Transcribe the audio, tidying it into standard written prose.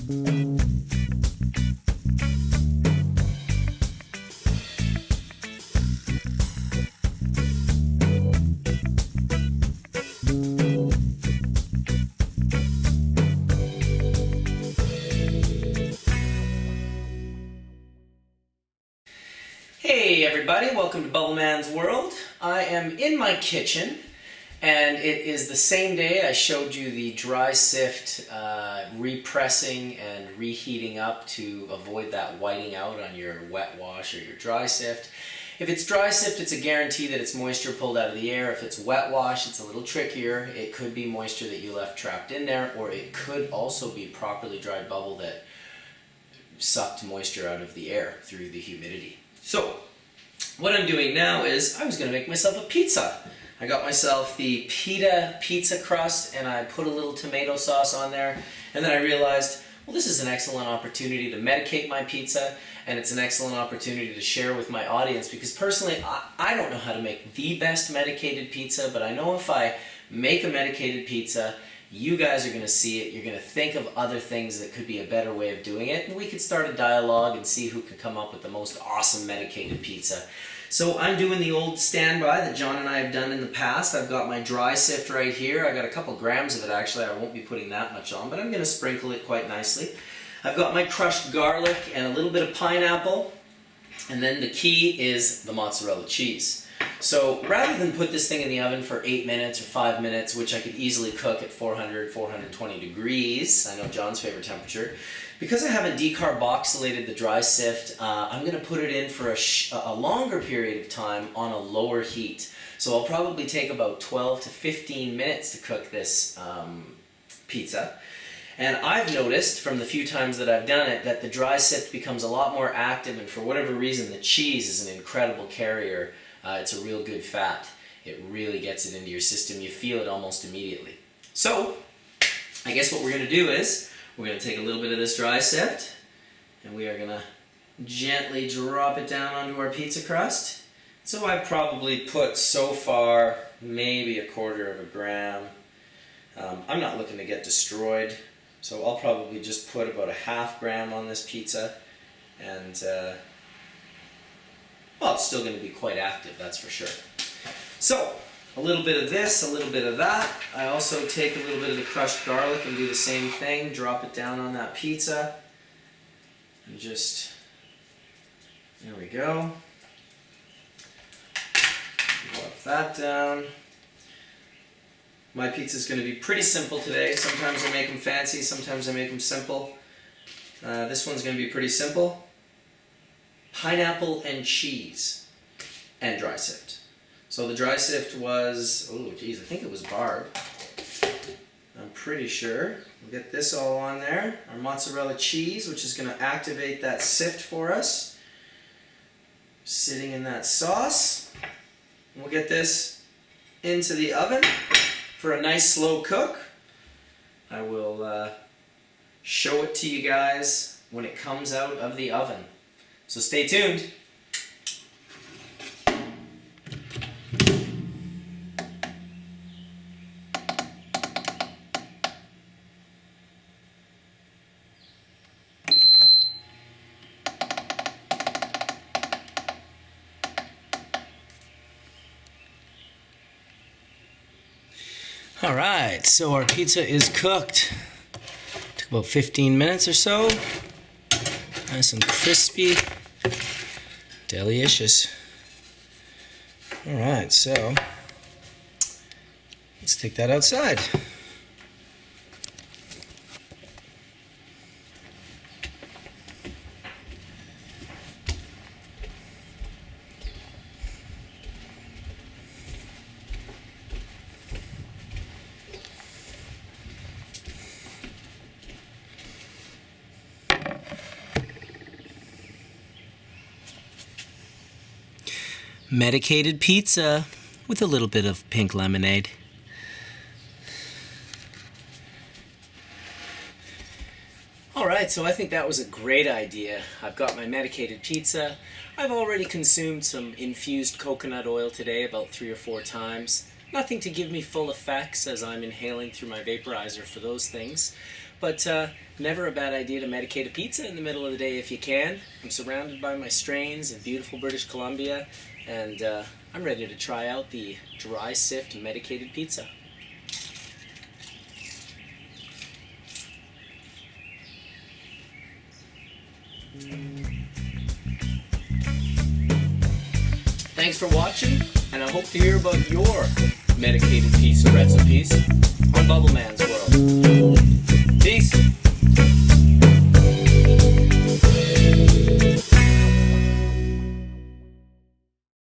Hey everybody, welcome to Bubble Man's World. I am in my kitchen, and it is the same day I showed you the dry sift repressing and reheating up to avoid that whiting out on your wet wash or your dry sift. If it's dry sift, it's a guarantee that it's moisture pulled out of the air. If it's wet wash, it's a little trickier. It could be moisture that you left trapped in there, or it could also be properly dried bubble that sucked moisture out of the air through the humidity. So, what I'm doing now is, I was going to make myself a pizza. I got myself the pita pizza crust and I put a little tomato sauce on there, and then I realized, well, this is an excellent opportunity to medicate my pizza, and it's an excellent opportunity to share with my audience, because personally, I don't know how to make the best medicated pizza, but I know if I make a medicated pizza, you guys are going to see it, you're going to think of other things that could be a better way of doing it, and we could start a dialogue and see who can come up with the most awesome medicated pizza. So I'm doing the old standby that John and I have done in the past. I've got my dry sift right here. I got a couple grams of it actually. I won't be putting that much on, but I'm going to sprinkle it quite nicely. I've got my crushed garlic and a little bit of pineapple, and then the key is the mozzarella cheese. So rather than put this thing in the oven for 8 minutes or 5 minutes, which I could easily cook at 400, 420 degrees, I know John's favorite temperature, because I haven't decarboxylated the dry sift, I'm going to put it in for a longer period of time on a lower heat. So I'll probably take about 12 to 15 minutes to cook this pizza. And I've noticed from the few times that I've done it that the dry sift becomes a lot more active, and for whatever reason the cheese is an incredible carrier. It's a real good fat. It really gets it into your system. You feel it almost immediately. So, I guess what we're going to do is, we're going to take a little bit of this dry sift, and we are going to gently drop it down onto our pizza crust. So I've probably put, so far, maybe 1/4 gram. I'm not looking to get destroyed, so I'll probably just put about 1/2 gram on this pizza, and well, it's still going to be quite active, that's for sure. So, a little bit of this, a little bit of that. I also take a little bit of the crushed garlic and do the same thing. Drop it down on that pizza. And just, there we go. Drop that down. My pizza's going to be pretty simple today. Sometimes I make them fancy, sometimes I make them simple. This one's going to be pretty simple. Pineapple and cheese and dry sift. So the dry sift was, oh geez, I think it was Barb. I'm pretty sure. We'll get this all on there. Our mozzarella cheese, which is going to activate that sift for us. Sitting in that sauce. We'll get this into the oven for a nice slow cook. I will show it to you guys when it comes out of the oven. So stay tuned. All right, so our pizza is cooked. Took about 15 minutes or so. Nice and crispy. Delicious. All right, so let's take that outside. Medicated pizza with a little bit of pink lemonade. Alright, so I think that was a great idea. I've got my medicated pizza. I've already consumed some infused coconut oil today about 3 or 4 times. Nothing to give me full effects as I'm inhaling through my vaporizer for those things. but never a bad idea to medicate a pizza in the middle of the day if you can. I'm surrounded by my strains in beautiful British Columbia, and I'm ready to try out the dry sift medicated pizza. Thanks for watching, and I hope to hear about your medicated pizza recipes on Bubbleman's World.